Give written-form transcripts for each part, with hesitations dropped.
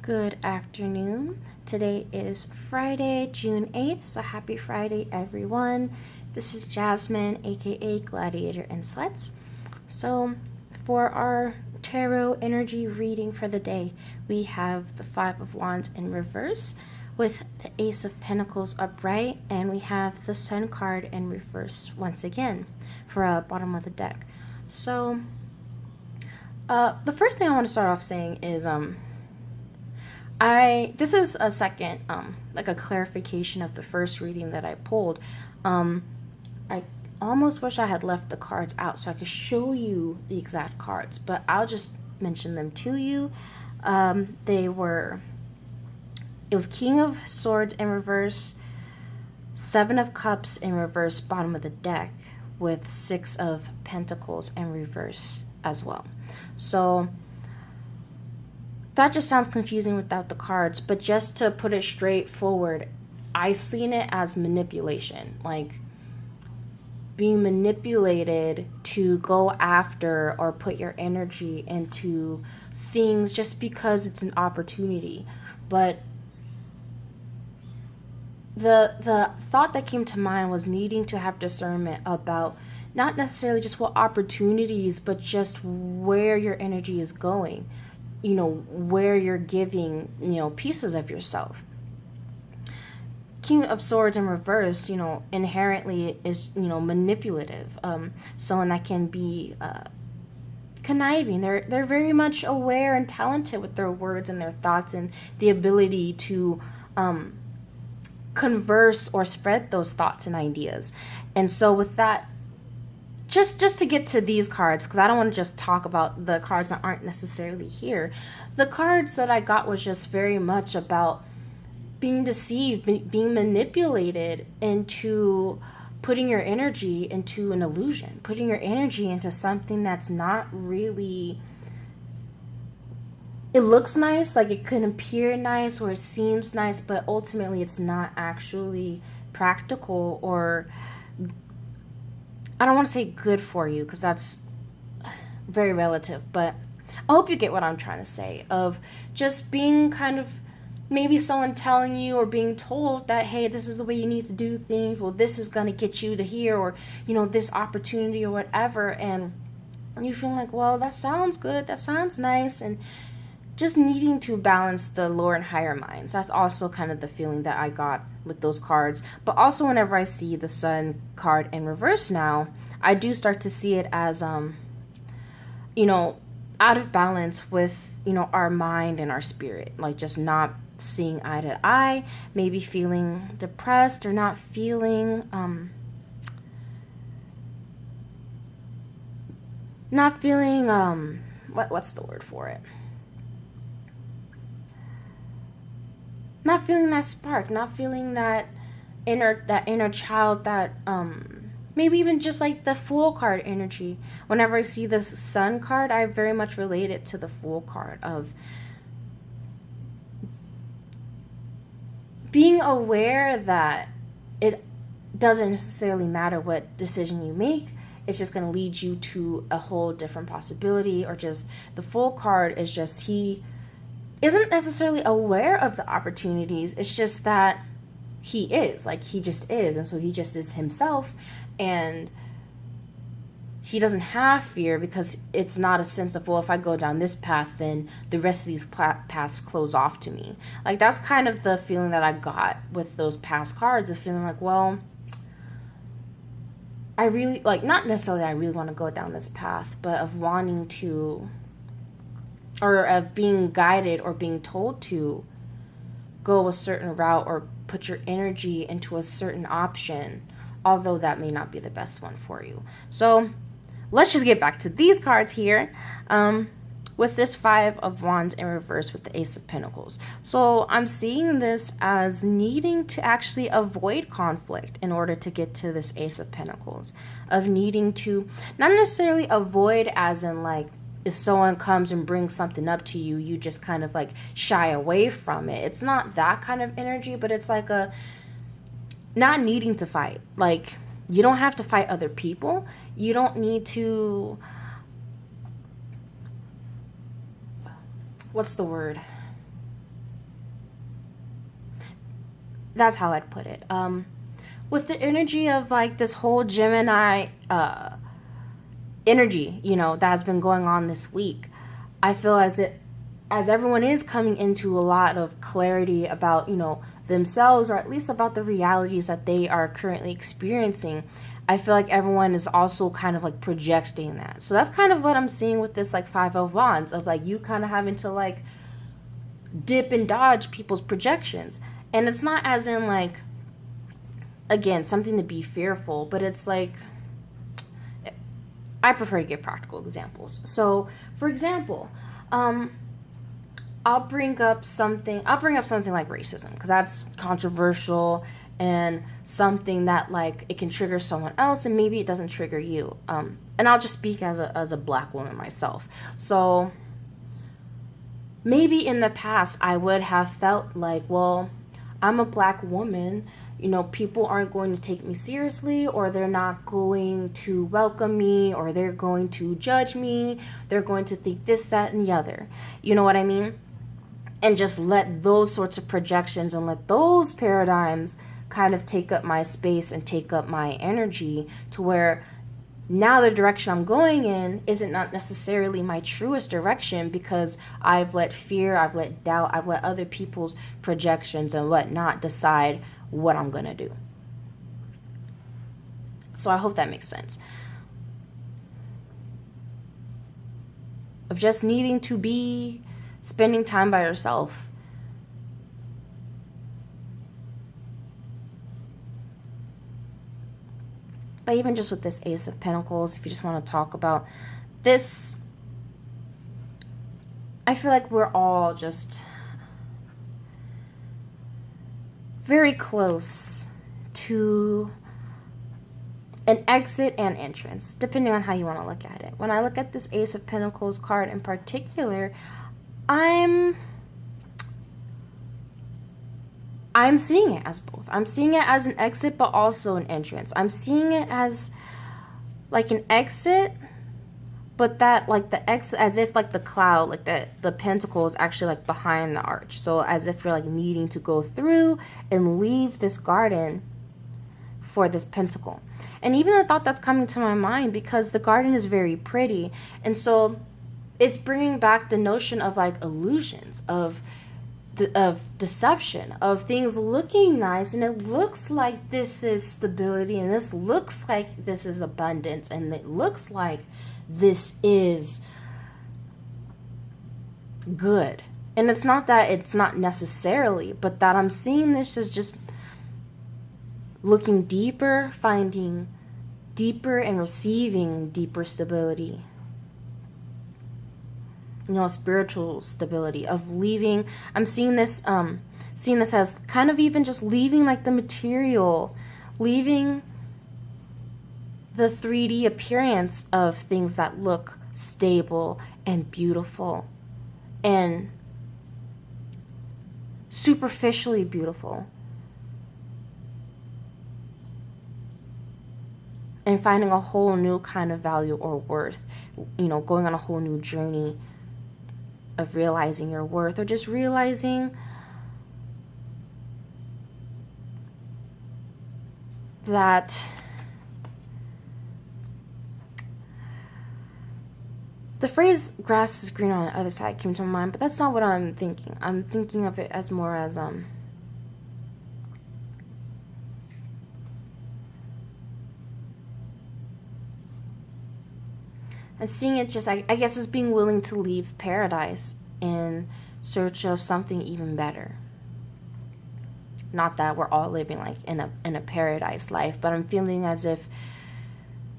Good afternoon. Today is Friday, June 8th, so happy Friday, everyone. This is Jasmine, aka Gladiator in Sweats. So, for our tarot energy reading for the day, we have the Five of Wands in reverse with the Ace of Pentacles upright, and we have the Sun card in reverse once again for bottom of the deck. So, the first thing I want to start off saying is, this is a second, like a clarification of the first reading that I pulled. I almost wish I had left the cards out so I could show you the exact cards, but I'll just mention them to you. It was King of Swords in reverse, Seven of Cups in reverse, bottom of the deck, with Six of Pentacles in reverse as well. So that just sounds confusing without the cards, but just to put it straightforward, I seen it as manipulation, like being manipulated to go after or put your energy into things just because it's an opportunity. But the thought that came to mind was needing to have discernment about not necessarily just what opportunities, but just where your energy is going, where you're giving, pieces of yourself. King of Swords in reverse, inherently is, manipulative. Someone that can be conniving. They're very much aware and talented with their words and their thoughts and the ability to converse or spread those thoughts and ideas. And so with that, just to get to these cards, because I don't want to just talk about the cards that aren't necessarily here. The cards that I got was just very much about being deceived, being manipulated into putting your energy into an illusion, putting your energy into something that's not really... It looks nice, like it can appear nice or it seems nice, but ultimately it's not actually practical, or I don't want to say good for you because that's very relative, but I hope you get what I'm trying to say, of just being kind of maybe someone telling you or being told that, hey, this is the way you need to do things, well, this is going to get you to here, or, this opportunity or whatever, and you feel like, well, that sounds good, that sounds nice, and just needing to balance the lower and higher minds. That's also kind of the feeling that I got with those cards. But also whenever I see the Sun card in reverse now, I do start to see it as, out of balance with, our mind and our spirit. Like just not seeing eye to eye, maybe feeling depressed or not feeling, what's the word for it? Not feeling that spark, not feeling that inner child, that maybe even just like the Fool card energy. Whenever I see this Sun card, I very much relate it to the Fool card of being aware that it doesn't necessarily matter what decision you make. It's just going to lead you to a whole different possibility. Or just the Fool card is just, he isn't necessarily aware of the opportunities. It's just that he is, like, he just is, and so he just is himself, and he doesn't have fear because it's not a sense of, well, if I go down this path, then the rest of these paths close off to me. Like, that's kind of the feeling that I got with those past cards, of feeling like, well, I really, like, not necessarily I really want to go down this path, but of wanting to, or of being guided or being told to go a certain route or put your energy into a certain option, although that may not be the best one for you. So let's just get back to these cards here, with this Five of Wands in reverse with the Ace of Pentacles. So I'm seeing this as needing to actually avoid conflict in order to get to this Ace of Pentacles, of needing to not necessarily avoid as in like, if someone comes and brings something up to you, you just kind of like shy away from it. It's not that kind of energy, but it's like a not needing to fight. Like, you don't have to fight other people. You don't need to, what's the word? That's how I'd put it. With the energy of like this whole Gemini energy, that has been going on this week, I feel as everyone is coming into a lot of clarity about, themselves, or at least about the realities that they are currently experiencing, I feel like everyone is also kind of like projecting that. So that's kind of what I'm seeing with this like Five of Wands, of like you kind of having to like dip and dodge people's projections. And it's not as in like, again, something to be fearful, but it's like, I prefer to give practical examples. So, for example, I'll bring up something like racism, because that's controversial and something that like it can trigger someone else, and maybe it doesn't trigger you. And I'll just speak as a Black woman myself. So maybe in the past I would have felt like, well, I'm a Black woman, people aren't going to take me seriously, or they're not going to welcome me, or they're going to judge me, they're going to think this, that, and the other. You know what I mean? And just let those sorts of projections and let those paradigms kind of take up my space and take up my energy, to where now the direction I'm going in isn't not necessarily my truest direction, because I've let fear, I've let doubt, I've let other people's projections and whatnot decide what I'm going to do. So I hope that makes sense. Of just needing to be spending time by yourself. But even just with this Ace of Pentacles, if you just want to talk about this, I feel like we're all just very close to an exit and entrance, depending on how you want to look at it. When I look at this Ace of Pentacles card in particular, I'm seeing it as both. I'm seeing it as an exit, but also an entrance. I'm seeing it as like an exit, but that like the exit, as if like the cloud, like the pentacle is actually like behind the arch. So as if you're like needing to go through and leave this garden for this pentacle. And even the thought that's coming to my mind, because the garden is very pretty, and so it's bringing back the notion of like illusions, of deception, of things looking nice, and it looks like this is stability, and this looks like this is abundance, and it looks like this is good. And it's not that it's not necessarily, but that I'm seeing this as just looking deeper, finding deeper, and receiving deeper stability. Spiritual stability, of leaving. I'm seeing this as kind of even just leaving like the material, leaving the 3D appearance of things that look stable and beautiful and superficially beautiful, and finding a whole new kind of value or worth, going on a whole new journey of realizing your worth, or just realizing that the phrase grass is green on the other side came to my mind, but that's not what I'm thinking. I'm thinking of it as more as I'm seeing it just, I guess, as being willing to leave paradise in search of something even better. Not that we're all living like in a paradise life, but I'm feeling as if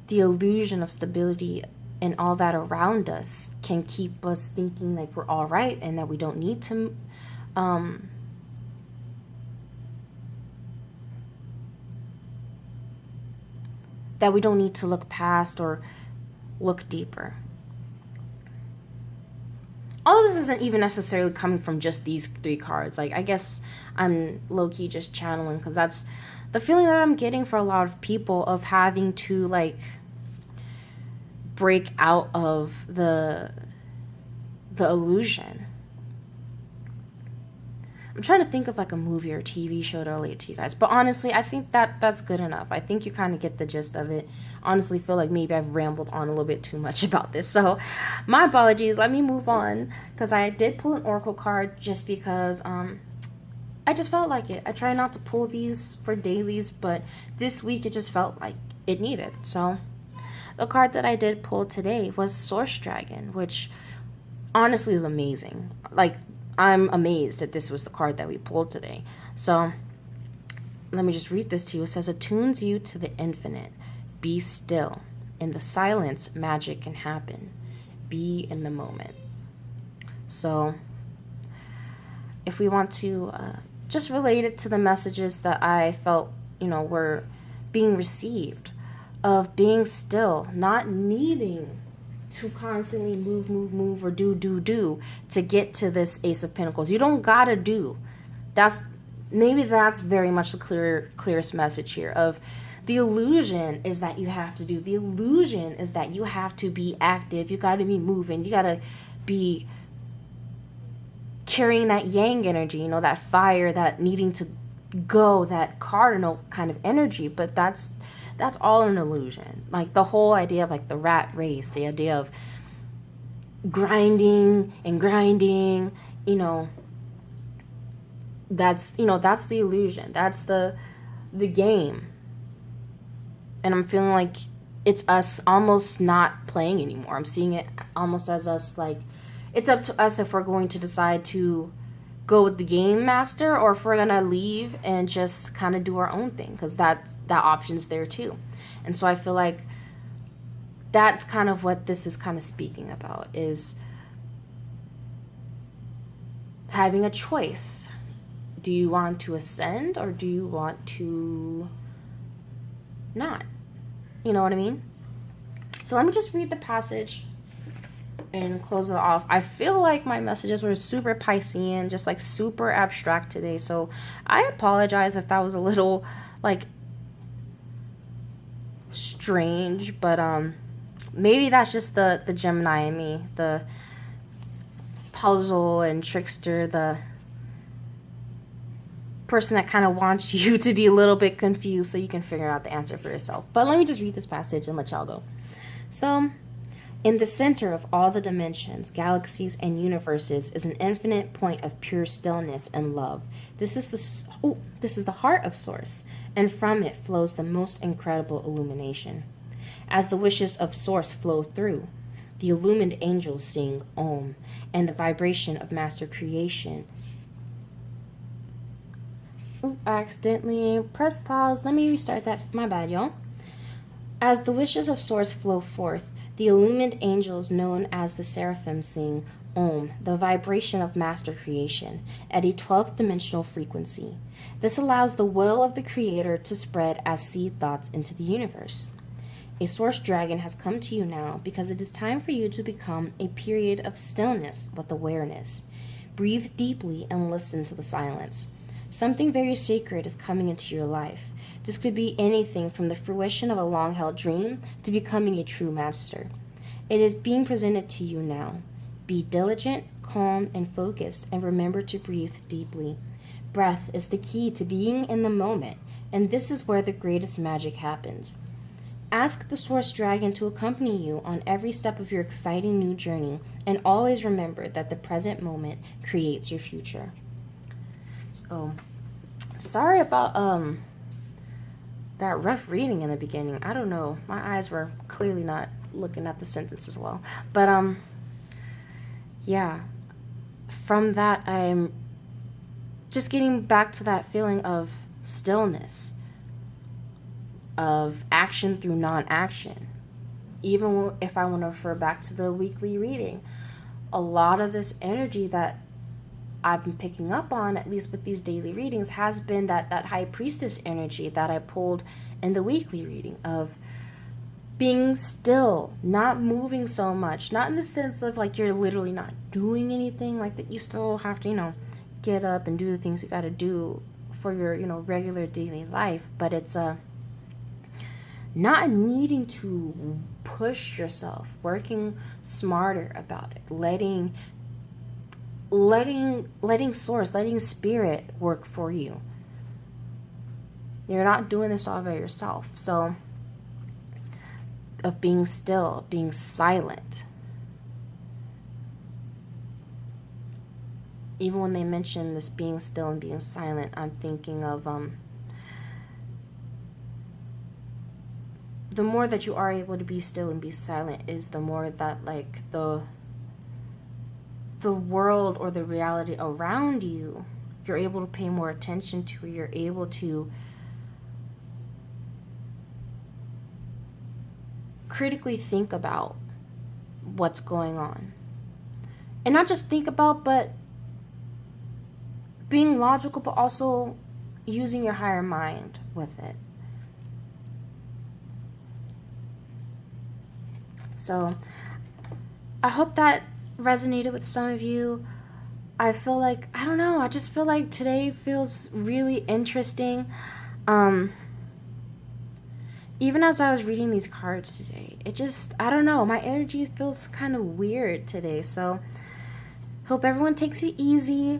the illusion of stability and all that around us can keep us thinking like we're all right, and that we don't need to that we don't need to look past or look deeper. All of this isn't even necessarily coming from just these 3 cards. Like, I guess I'm low-key just channeling, because that's the feeling that I'm getting for a lot of people, of having to like break out of the illusion. I'm trying to think of like a movie or TV show to relate to you guys. But honestly, I think that's good enough. I think you kind of get the gist of it. Honestly, feel like maybe I've rambled on a little bit too much about this. So my apologies. Let me move on, because I did pull an oracle card just because I just felt like it. I try not to pull these for dailies, but this week it just felt like it needed. So the card that I did pull today was Source Dragon, which honestly is amazing. Like, I'm amazed that this was the card that we pulled today. So let me just read this to you. It says, attunes you to the infinite. Be still. In the silence, magic can happen. Be in the moment. So if we want to just relate it to the messages that I felt, were being received, of being still, not needing to constantly move, or do to get to this Ace of Pentacles. You don't gotta do. That's very much the clearest message here. Of the illusion is that you have to do. The illusion is that you have to be active. You gotta be moving. You gotta be carrying that yang energy, that fire, that needing to go, that cardinal kind of energy. But that's all an illusion. Like the whole idea of like the rat race, the idea of grinding, that's the illusion. That's the game. And I'm feeling like it's us almost not playing anymore. I'm seeing it almost as us, like, it's up to us if we're going to decide to go with the game master, or if we're gonna leave and just kind of do our own thing, because that option's there too. And so I feel like that's kind of what this is kind of speaking about, is having a choice. Do you want to ascend, or do you want to not? You know what I mean? So let me just read the passage and close it off. I feel like my messages were super Piscean, just like super abstract today. So I apologize if that was a little like strange, but maybe that's just the Gemini in me, the puzzle and trickster, the person that kind of wants you to be a little bit confused so you can figure out the answer for yourself. But let me just read this passage and let y'all go. So, in the center of all the dimensions, galaxies, and universes is an infinite point of pure stillness and love. This is the heart of Source, and from it flows the most incredible illumination. As the wishes of Source flow through, the illumined angels sing Om, and the vibration of Master Creation. I accidentally pressed pause. Let me restart that. My bad, y'all. As the wishes of Source flow forth, the illumined angels known as the seraphim sing Om, the vibration of Master Creation, at a 12th dimensional frequency. This allows the will of the Creator to spread as seed thoughts into the universe. A Source Dragon has come to you now because it is time for you to become a period of stillness with awareness. Breathe deeply and listen to the silence. Something very sacred is coming into your life. This could be anything from the fruition of a long-held dream to becoming a true master. It is being presented to you now. Be diligent, calm, and focused, and remember to breathe deeply. Breath is the key to being in the moment, and this is where the greatest magic happens. Ask the Source Dragon to accompany you on every step of your exciting new journey, and always remember that the present moment creates your future. So, sorry about that rough reading in the beginning. I don't know. My eyes were clearly not looking at the sentence as well. But yeah. From that, I'm just getting back to that feeling of stillness, of action through non-action. Even if I want to refer back to the weekly reading, a lot of this energy that I've been picking up on, at least with these daily readings, has been that high priestess energy that I pulled in the weekly reading, of being still, not moving so much, not in the sense of like you're literally not doing anything, like that you still have to, get up and do the things you got to do for your, regular daily life, but it's not needing to push yourself, working smarter about it, letting letting source, letting spirit work for you. You're not doing this all by yourself. So, of being still, being silent. Even when they mention this being still and being silent, I'm thinking of the more that you are able to be still and be silent is the more that like the world or the reality around you, you're able to pay more attention to. You're able to critically think about what's going on. And not just think about, but being logical, but also using your higher mind with it. So I hope that resonated with some of you. I feel like, I don't know, I just feel like today feels really interesting. Even as I was reading these cards today, it just, I don't know, my energy feels kind of weird today. So hope everyone takes it easy.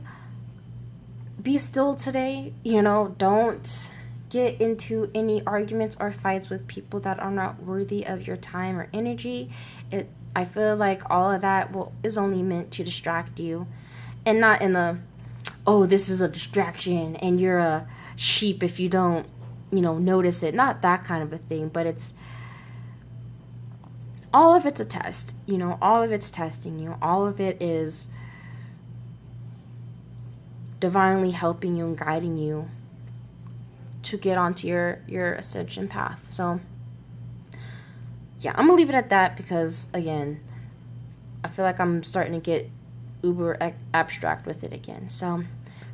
Be still today. You know, don't get into any arguments or fights with people that are not worthy of your time or energy. I feel like all of that is only meant to distract you, and not in the, oh, this is a distraction and you're a sheep if you don't, notice it. Not that kind of a thing, but it's, all of it's a test, all of it's testing you. All of it is divinely helping you and guiding you to get onto your ascension path. So yeah, I'm gonna leave it at that because, again, I feel like I'm starting to get uber abstract with it again. So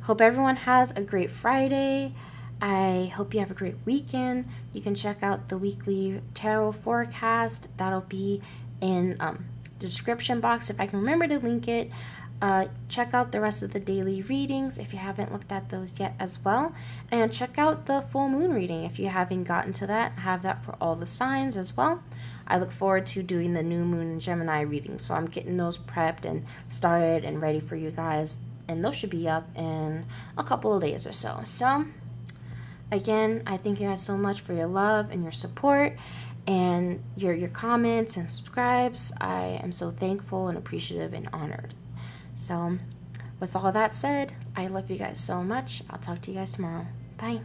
hope everyone has a great Friday. I hope you have a great weekend. You can check out the weekly tarot forecast. That'll be in the description box if I can remember to link it. Check out the rest of the daily readings if you haven't looked at those yet as well. And check out the full moon reading if you haven't gotten to that. I have that for all the signs as well. I look forward to doing the new moon and Gemini readings. So I'm getting those prepped and started and ready for you guys. And those should be up in a couple of days or so. So again, I thank you guys so much for your love and your support and your comments and subscribes. I am so thankful and appreciative and honored. So with all that said, I love you guys so much. I'll talk to you guys tomorrow. Bye.